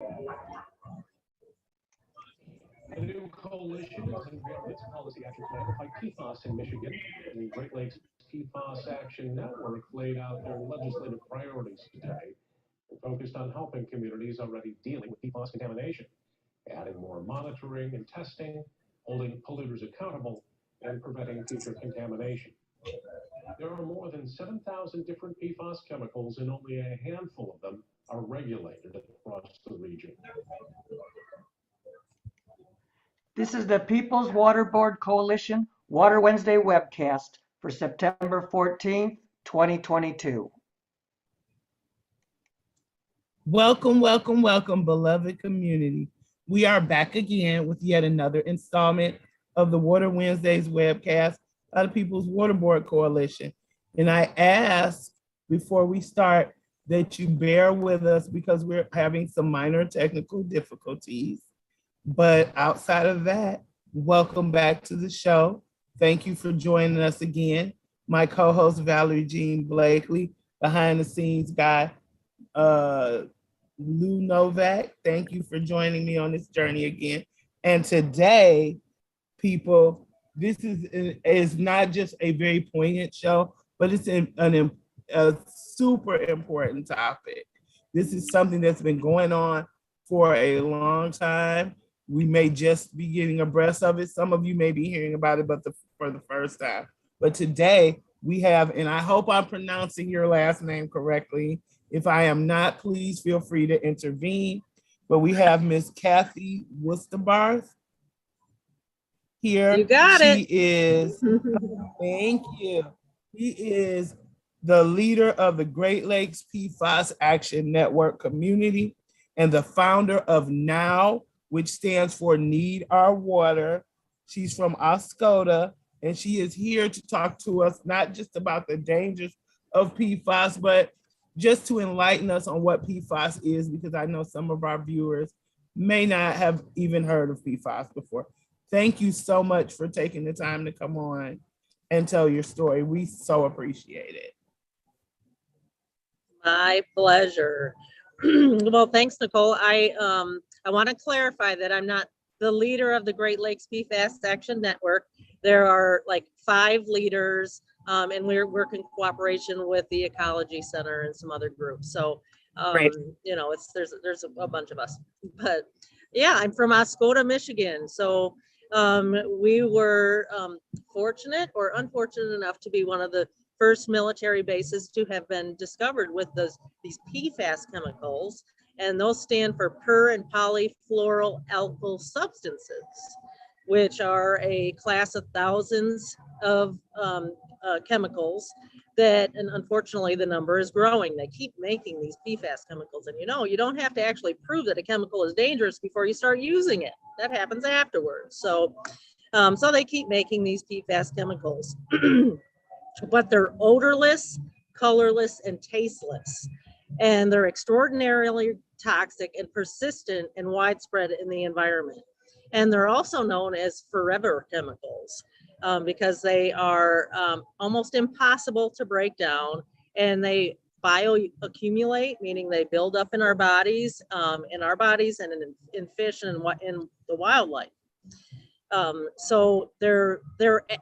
A new coalition is unveiling its policy action plan to fight PFAS in Michigan. The Great Lakes PFAS Action Network laid out their legislative priorities today and focused on helping communities already dealing with PFAS contamination, adding more monitoring and testing, holding polluters accountable, and preventing future contamination. There are more than 7,000 different PFAS chemicals, and only a handful of them are regulated across the region. This is the People's Water Board Coalition Water Wednesday webcast for September 14th, 2022. Welcome, welcome, welcome, beloved community. We are back again with yet another installment of the Water Wednesdays webcast by the People's Water Board Coalition. And I ask before we start that you bear with us because we're having some minor technical difficulties. But outside of that, welcome back to the show. Thank you for joining us again. My co-host Valerie Jean Blakely, behind the scenes guy, Lou Novak. Thank you for joining me on this journey again. And today, people, this is not just a very poignant show, but it's a super important topic. This is something that's been going on for a long time. We may just be getting abreast of it. Some of you may be hearing about it, but for the first time. But today we have, and I hope I'm pronouncing your last name correctly. If I am not, please feel free to intervene. But we have Miss Cathy Wusterbarth here. You got it. She is, thank you. She is the leader of the Great Lakes PFAS Action Network community and the founder of NOW, which stands for Need Our Water. She's from Oscoda, and she is here to talk to us not just about the dangers of PFAS, but just to enlighten us on what PFAS is, because I know some of our viewers may not have even heard of PFAS before. Thank you so much for taking the time to come on and tell your story. We so appreciate it. My pleasure. Well, thanks, Nicole. I want to clarify that I'm not the leader of the Great Lakes PFAS Action Network. There are like 5 leaders, and we're working in cooperation with the Ecology Center and some other groups. So, you know, there's a bunch of us. But yeah, I'm from Oscoda, Michigan. So we were fortunate or unfortunate enough to be one of the first military bases to have been discovered with these PFAS chemicals. And those stand for per and polyfluoroalkyl substances, which are a class of thousands of chemicals that, and unfortunately the number is growing. They keep making these PFAS chemicals. And you know, you don't have to actually prove that a chemical is dangerous before you start using it. That happens afterwards. So, so they keep making these PFAS chemicals, but they're odorless, colorless, and tasteless. And they're extraordinarily toxic and persistent and widespread in the environment. And they're also known as forever chemicals because they are almost impossible to break down, and they bioaccumulate, meaning they build up in our bodies and in fish and in the wildlife. So they're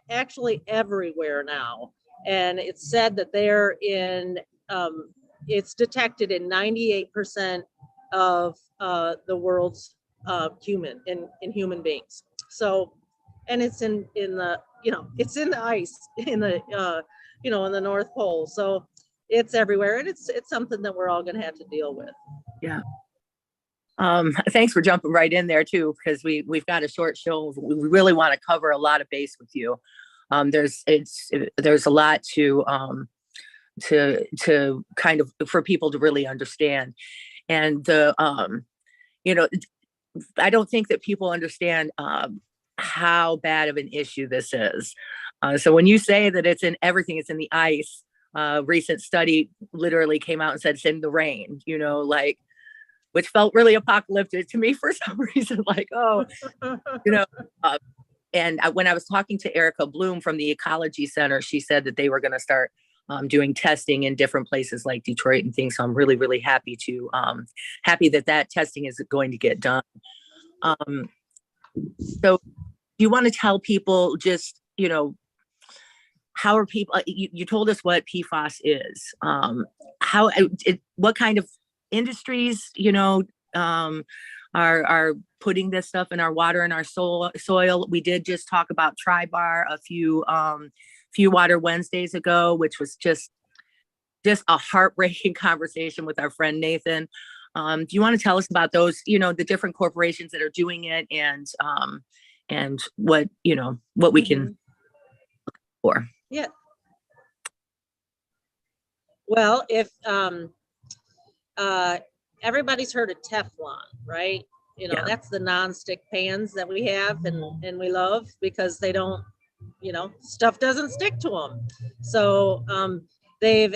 actually everywhere now. And it's said that they're in, it's detected in 98% of the world's human beings. So, and it's in the, you know, it's in the ice in the, you know, in the North Pole. So it's everywhere, and it's something that we're all going to have to deal with. Yeah. Thanks for jumping right in there too, because we've got a short show. We really want to cover a lot of base with you. There's a lot to kind of for people to really understand, and you know, I don't think that people understand how bad of an issue this is. So when you say that it's in everything, it's in the ice. Recent study literally came out and said it's in the rain. You know, like, which felt really apocalyptic to me for some reason. Like, oh, you know. And when I was talking to Erica Bloom from the Ecology Center, she said that they were going to start doing testing in different places like Detroit and things. So I'm really, really happy that testing is going to get done. So do you want to tell people just, how are people, you told us what PFAS is, what kind of industries, are putting this stuff in our water and our soil. We did just talk about Tri-Bar a few Water Wednesdays ago, which was just a heartbreaking conversation with our friend Nathan. Do you want to tell us about those, the different corporations that are doing it, and what we can look for? Yeah. Well, if everybody's heard of Teflon, right? Yeah. That's the nonstick pans that we have and we love because they don't, stuff doesn't stick to them. So they've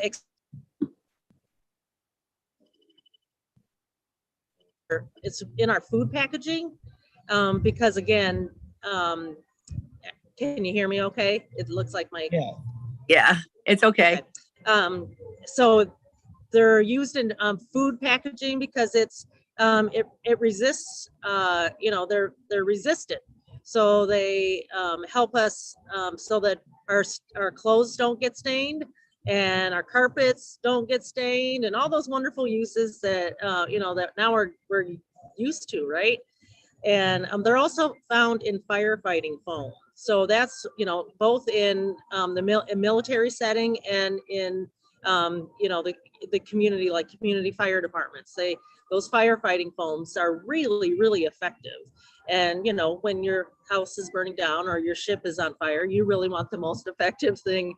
it's in our food packaging because again, can you hear me okay? It looks like my Yeah, it's okay. So they're used in food packaging because it's it resists they're resistant, so they help us so that our clothes don't get stained and our carpets don't get stained and all those wonderful uses that that now we're used to, right? And they're also found in firefighting foam. So that's, both in the military setting and in, the community, like community fire departments. Those firefighting foams are really, really effective. And, when your house is burning down or your ship is on fire, you really want the most effective thing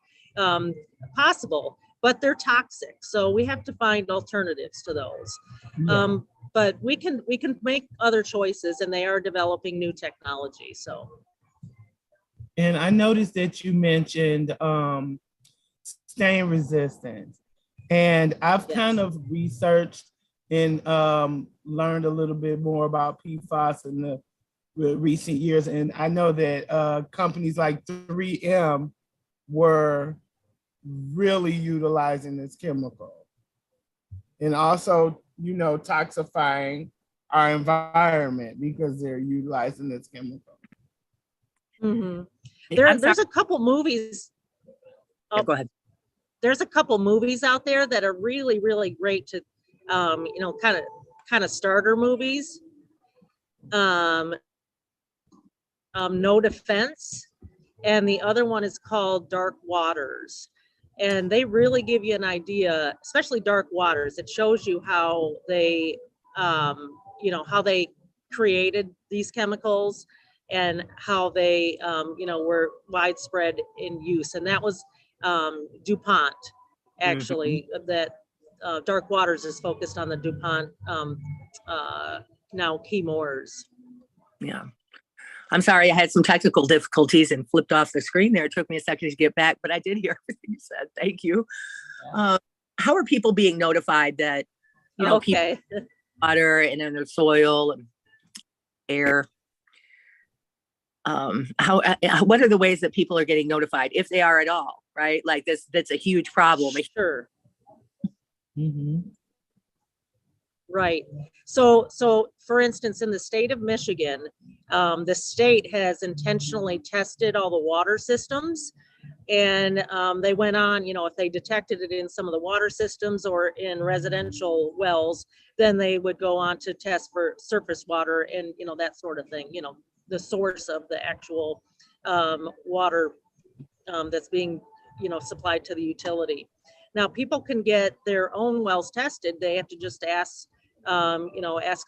possible, but they're toxic. So we have to find alternatives to those. Yeah. But we can make other choices, and they are developing new technology. So, And I noticed that you mentioned stain resistance, and I've kind of researched and learned a little bit more about PFAS in the recent years, and I know that companies like 3M were really utilizing this chemical, and also toxifying our environment because they're utilizing this chemical. mm-hmm. There's a couple movies. Yeah, go ahead. There's a couple movies out there that are really, really great to, kind of starter movies. No Defense, and the other one is called Dark Waters. And they really give you an idea, especially Dark Waters. It shows you how they, how they created these chemicals and how they, were widespread in use. And that was DuPont, actually. That Dark Waters is focused on the DuPont now Chemours. Yeah. I'm sorry, I had some technical difficulties and flipped off the screen there. It took me a second to get back, but I did hear everything you said. Thank you. How are people being notified that, Okay. people water and in their soil and air? What are the ways that people are getting notified, if they are at all, right? Like that's a huge problem. Sure. Mm-hmm. Right. So for instance, in the state of Michigan, the state has intentionally tested all the water systems, and they went on, if they detected it in some of the water systems or in residential wells, then they would go on to test for surface water and, that sort of thing, the source of the actual water that's being, supplied to the utility. Now, people can get their own wells tested. They have to just ask a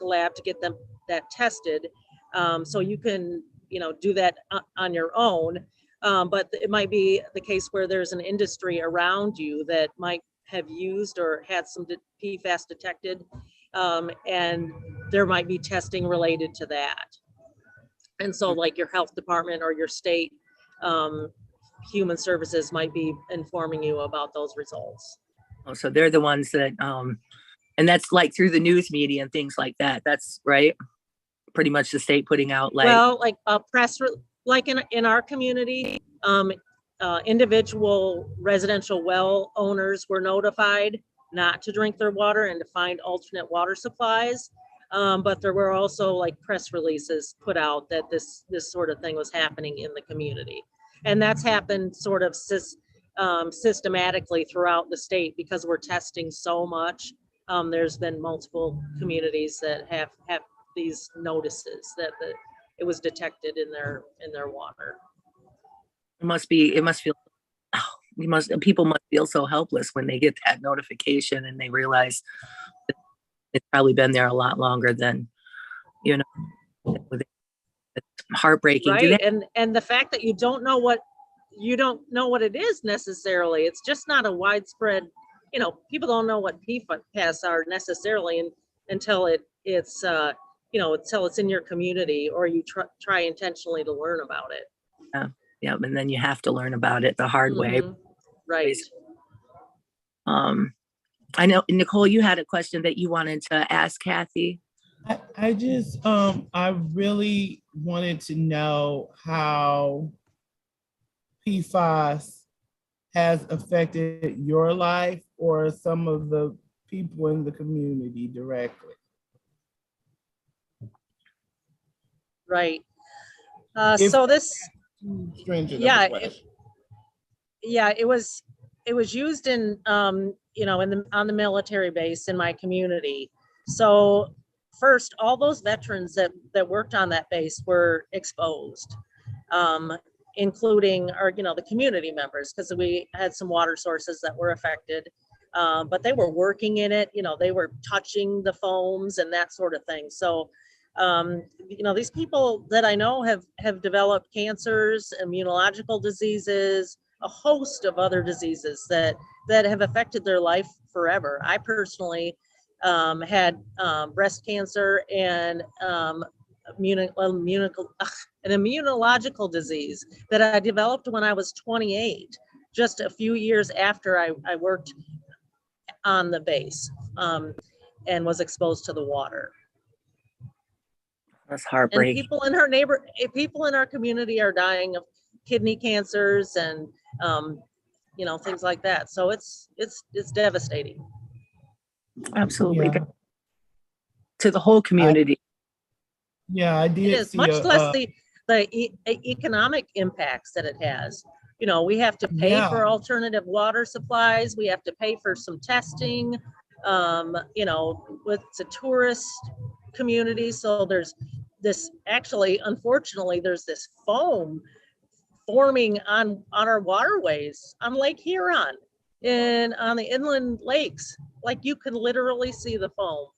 lab to get that tested. So you can, do that on your own. But it might be the case where there's an industry around you that might have used or had some PFAS detected. And there might be testing related to that. And so like your health department or your state human services might be informing you about those results. Oh, so they're the ones that, and that's like through the news media and things like that. That's right. Pretty much the state putting out like. Well, like a press, like in our community, individual residential well owners were notified not to drink their water and to find alternate water supplies. But there were also like press releases put out that this sort of thing was happening in the community. And that's happened sort of systematically throughout the state because we're testing so much. There's been multiple communities that have these notices that it was detected in their water. It must feel, people must feel so helpless when they get that notification and they realize it's probably been there a lot longer than, you know, it's heartbreaking. Right. And the fact that you don't know what it is necessarily, it's just not a widespread, you know, people don't know what PFAS are necessarily until it's in your community or you try intentionally to learn about it. Yeah. And then you have to learn about it the hard way. Right. I know, Nicole, you had a question that you wanted to ask Cathy. I just, I really wanted to know how PFAS has affected your life or some of the people in the community directly. Right. So this, yeah, it was used in, on the military base in my community. So first, all those veterans that worked on that base were exposed, including the community members, because we had some water sources that were affected, but they were working in it, they were touching the foams and that sort of thing. So, these people that I know have developed cancers, immunological diseases, a host of other diseases that have affected their life forever. I personally had breast cancer and an immunological disease that I developed when I was 28, just a few years after I worked on the base and was exposed to the water. That's heartbreaking. And people in our community are dying of kidney cancers and things like that. So it's devastating. Absolutely. Yeah. To the whole community. I did. It is much less the economic impacts that it has. We have to pay for alternative water supplies. We have to pay for some testing. With the tourist community. So there's this, unfortunately, there's this foam forming on our waterways on Lake Huron and on the inland lakes. Like you can literally see the foam.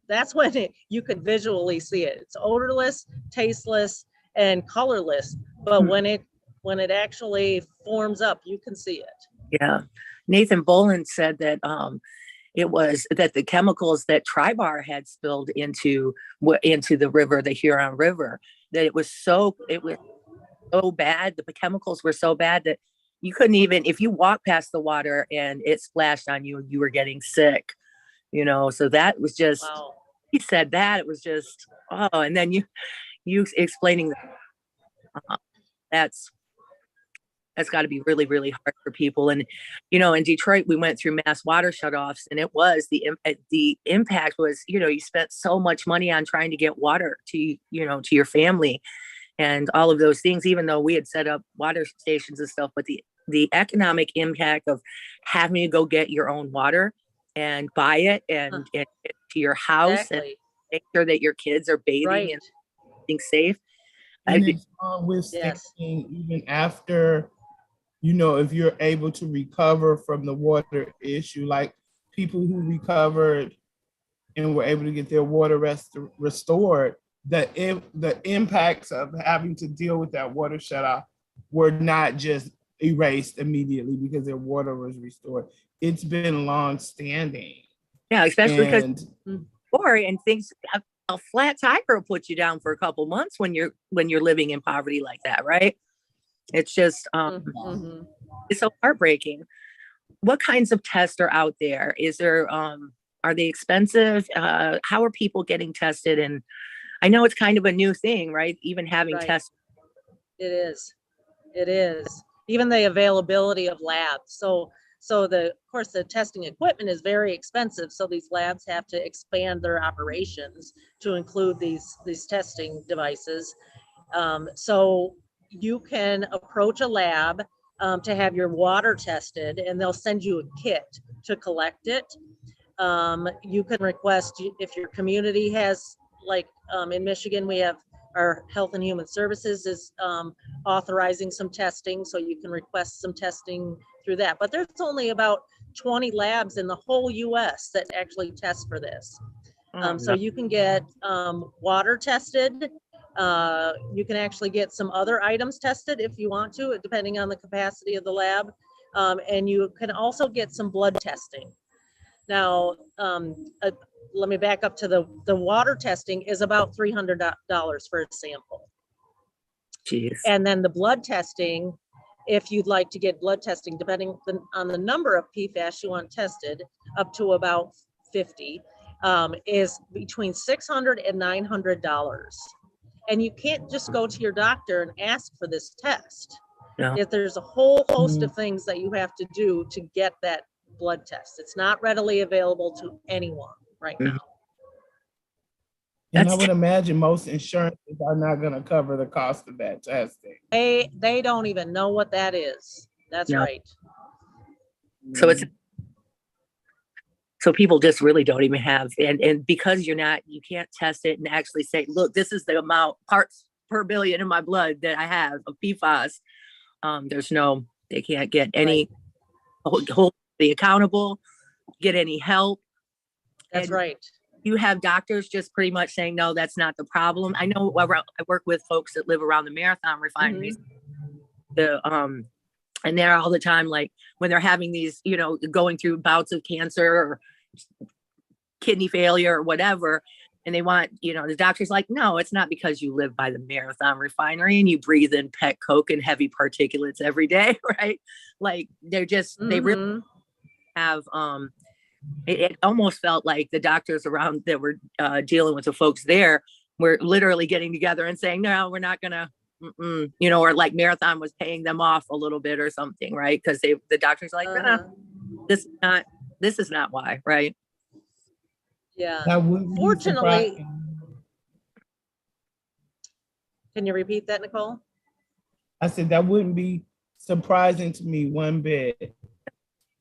That's when you could visually see it. It's odorless, tasteless, and colorless. But when it actually forms up, you can see it. Yeah. Nathan Boland said that it was that the chemicals that Tri-Bar had spilled into the river, the Huron River, that it was so bad. The chemicals were so bad that you couldn't even, if you walk past the water and it splashed on you, you were getting sick, so that was just, wow. He said that it was just, and then you explaining that, that's got to be really, really hard for people. And, in Detroit, we went through mass water shutoffs, and it was the impact was, you spent so much money on trying to get water to your family and all of those things, even though we had set up water stations and stuff, but the economic impact of having to go get your own water and buy it and get it to your house. Exactly. And make sure that your kids are bathing and being safe. And it's always thinking, even after, if you're able to recover from the water issue, like people who recovered and were able to get their water restored, the impacts of having to deal with that water shutoff were not just erased immediately because their water was restored. It's been long standing. Yeah, especially because and things, a flat tire will put you down for a couple months when you're living in poverty like that, right? It's just it's so heartbreaking. What kinds of tests are out there? Is there are they expensive? How are people getting tested? And I know it's kind of a new thing, right? Even having tests. It is. It is. Even the availability of labs. So of course, the testing equipment is very expensive. So these labs have to expand their operations to include these testing devices. So you can approach a lab to have your water tested, and they'll send you a kit to collect it. You can request, if your community has, like in Michigan, we have our Health and Human Services is authorizing some testing, so you can request some testing through that. But there's only about 20 labs in the whole US that actually test for this. So you can get water tested. You can actually get some other items tested if you want to, depending on the capacity of the lab. And you can also get some blood testing. Now, let me back up to the water testing is about $300 for a sample. Jeez. And then the blood testing, if you'd like to get blood testing, depending on the number of PFAS you want tested, up to about 50, is between $600 and $900. And you can't just go to your doctor and ask for this test. No. If there's a whole host of things that you have to do to get that blood test. It's not readily available to anyone right now. And I would imagine most insurances are not going to cover the cost of that testing. They don't even know what that is. That's right. So so people just really don't even have, and because you can't test it and actually say, look, this is the amount parts per billion in my blood that I have of PFAS. They can't get any hold the accountable, get any help. That's right. You have doctors just pretty much saying, no, that's not the problem. I know I work with folks that live around the Marathon refineries. And they're all the time, like when they're having these, going through bouts of cancer or kidney failure or whatever. And they want, the doctor's like, no, it's not because you live by the Marathon refinery and you breathe in pet coke and heavy particulates every day, right? Like they're just, they really have, it almost felt like the doctors around that were dealing with the folks there were literally getting together and saying, no, we're not gonna, or like Marathon was paying them off a little bit or something, right? Because the doctor's like, no, this is not why, right? Yeah. Fortunately, can you repeat that, Nicole? I said that wouldn't be surprising to me one bit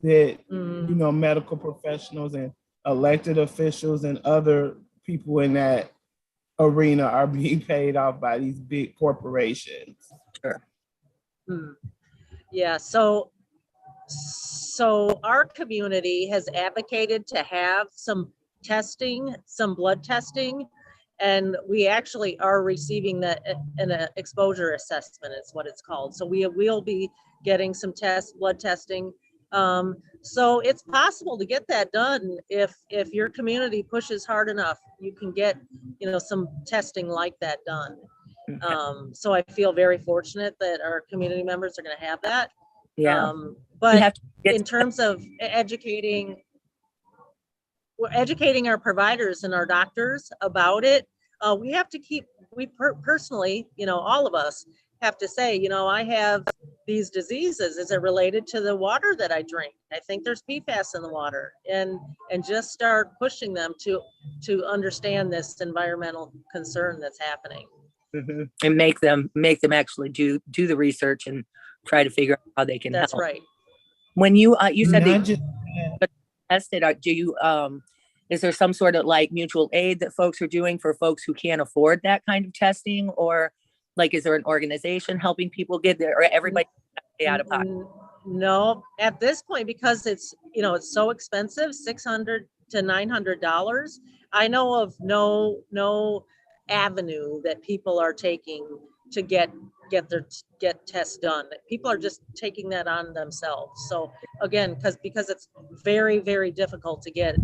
that medical professionals and elected officials and other people in that arena are being paid off by these big corporations. Sure. Yeah. So our community has advocated to have some testing, some blood testing, and we actually are receiving an exposure assessment is what it's called. So we will be getting some blood testing. So it's possible to get that done if your community pushes hard enough. You can get some testing like that done. So I feel very fortunate that our community members are going to have that. Yeah. But in terms of we're educating our providers and our doctors about it. We have to personally, all of us have to say, I have these diseases. Is it related to the water that I drink? I think there's PFAS in the water, and just start pushing them to understand this environmental concern that's happening. And make them actually do the research and try to figure out how they can help. That's right. When you said they tested, do you is there some sort of like mutual aid that folks are doing for folks who can't afford that kind of testing, or like is there an organization helping people get there, or everybody stay out of pocket? No, at this point, because it's it's so expensive, $600 to $900. I know of no avenue that people are taking to get tests done. People are just taking that on themselves. So again, because it's very, very difficult to get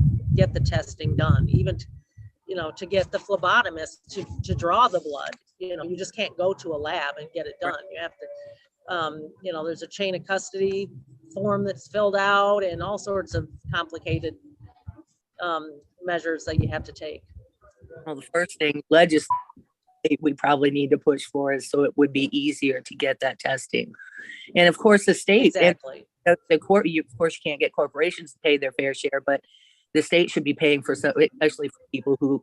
the testing done, even to get the phlebotomist to draw the blood. You just can't go to a lab and get it done. You have to there's a chain of custody form that's filled out and all sorts of complicated measures that you have to take. Well, the first thing legislature we probably need to push for is so it would be easier to get that testing. And of course, the state Exactly. and the court, of course, you can't get corporations to pay their fair share, but the state should be paying for some, especially for people who,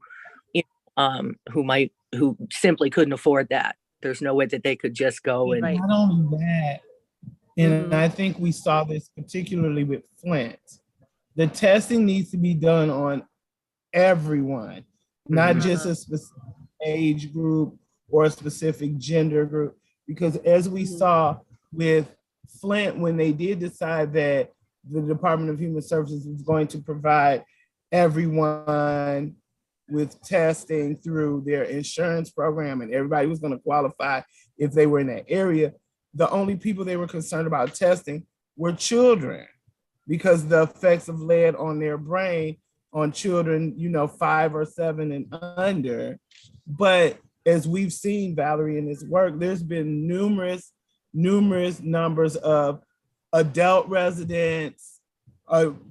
who simply couldn't afford that. There's no way that they could just go and. Right. Not only that, and Mhm. I think we saw this particularly with Flint. The testing needs to be done on everyone, not just a specific age group or a specific gender group. Because as we saw with Flint, when they did decide that the Department of Human Services was going to provide everyone with testing through their insurance program and everybody was going to qualify if they were in that area, the only people they were concerned about testing were children because the effects of lead on their brain on children, 5 or 7 and under. But as we've seen, Valerie, in this work, there's been numerous numbers of adult residents,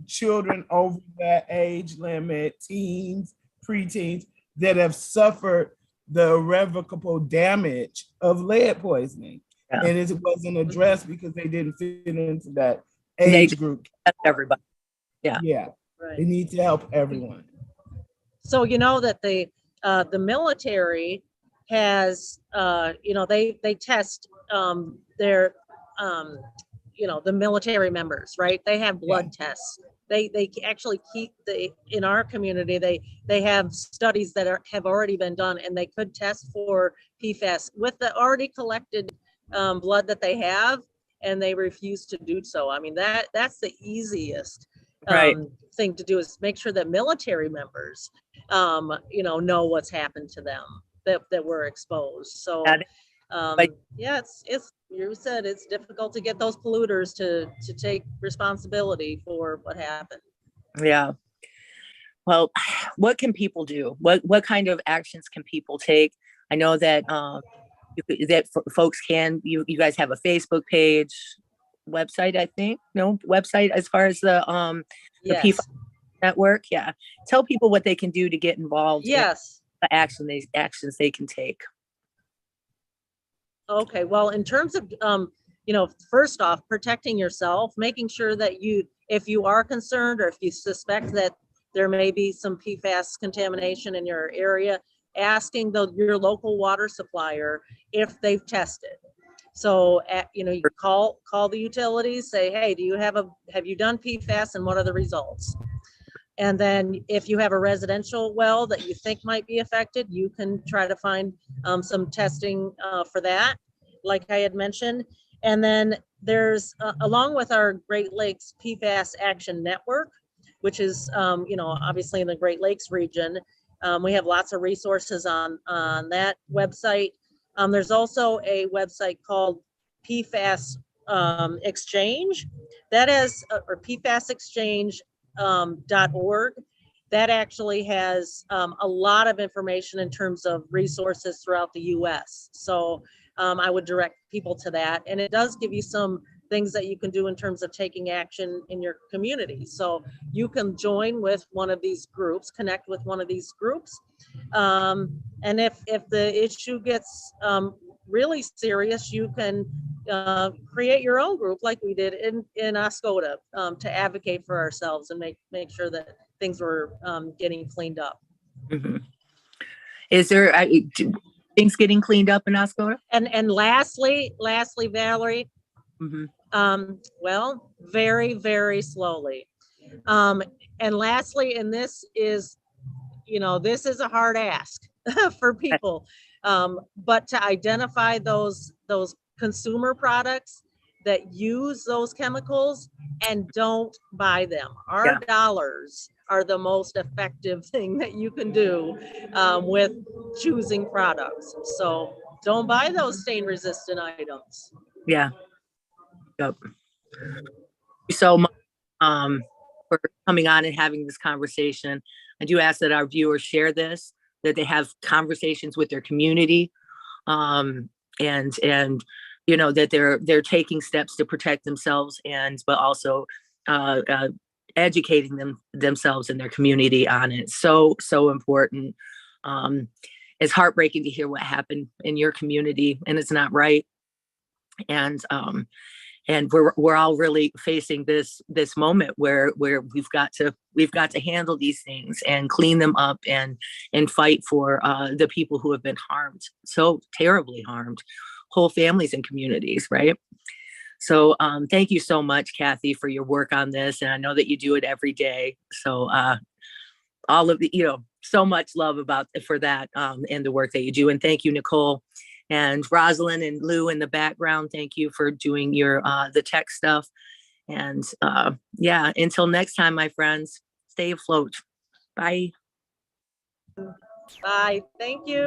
children over that age limit, teens, preteens, that have suffered the irrevocable damage of lead poisoning. Yeah. And it wasn't addressed because they didn't fit into that age group. Everybody. Yeah. Yeah. Right. They need to help everyone. So you know that the military has they test their the military members, right? They have blood tests. They actually keep in our community they have studies that have already been done, and they could test for PFAS with the already collected blood that they have, and they refuse to do so. I mean, that's the easiest thing to do, is make sure that military members know what's happened to them, that were exposed. So it's you said it's difficult to get those polluters to take responsibility for what happened. Yeah. Well, what can people do? What kind of actions can people take? I know that folks can. You guys have a Facebook page, website. I think website as far as the PFAS network. Yeah. Tell people what they can do to get involved. Yes. The actions they can take. Okay, well, in terms of, first off, protecting yourself, making sure that if you are concerned or if you suspect that there may be some PFAS contamination in your area, asking your local water supplier if they've tested. So, you call the utilities, say, hey, have you done PFAS and what are the results? And then if you have a residential well that you think might be affected, you can try to find some testing for that, like I had mentioned. And then there's, along with our Great Lakes PFAS Action Network, which is, obviously in the Great Lakes region, we have lots of resources on that website. There's also a website called PFAS Exchange. That is, or PFAS Exchange .org. That actually has a lot of information in terms of resources throughout the US. So I would direct people to that. And it does give you some things that you can do in terms of taking action in your community. So you can join with one of these groups, connect with one of these groups. And if the issue gets really serious, you can create your own group like we did in Oscoda to advocate for ourselves and make sure that things were getting cleaned up. Mm-hmm. Is there things getting cleaned up in Oscoda? And lastly, Valerie, well, very, very slowly. And lastly, and this is a hard ask for people, but to identify those consumer products that use those chemicals and don't buy them. Our dollars are the most effective thing that you can do with choosing products. So don't buy those stain resistant items. Yeah. Yep. So much for coming on and having this conversation. I do ask that our viewers share this, that they have conversations with their community, and that they're taking steps to protect themselves, but also educating themselves and their community on it. So important. it's heartbreaking to hear what happened in your community, and it's not right. And we're all really facing this moment where we've got to handle these things and clean them up and fight for the people who have been harmed, so terribly harmed, whole families and communities, right? So thank you so much, Kathy, for your work on this, and I know that you do it every day. So all of the, so much love for that and the work that you do, and thank you, Nicole. And Rosalind and Lou in the background, thank you for doing your the tech stuff. And yeah, until next time, my friends, stay afloat. Bye. Bye. Thank you.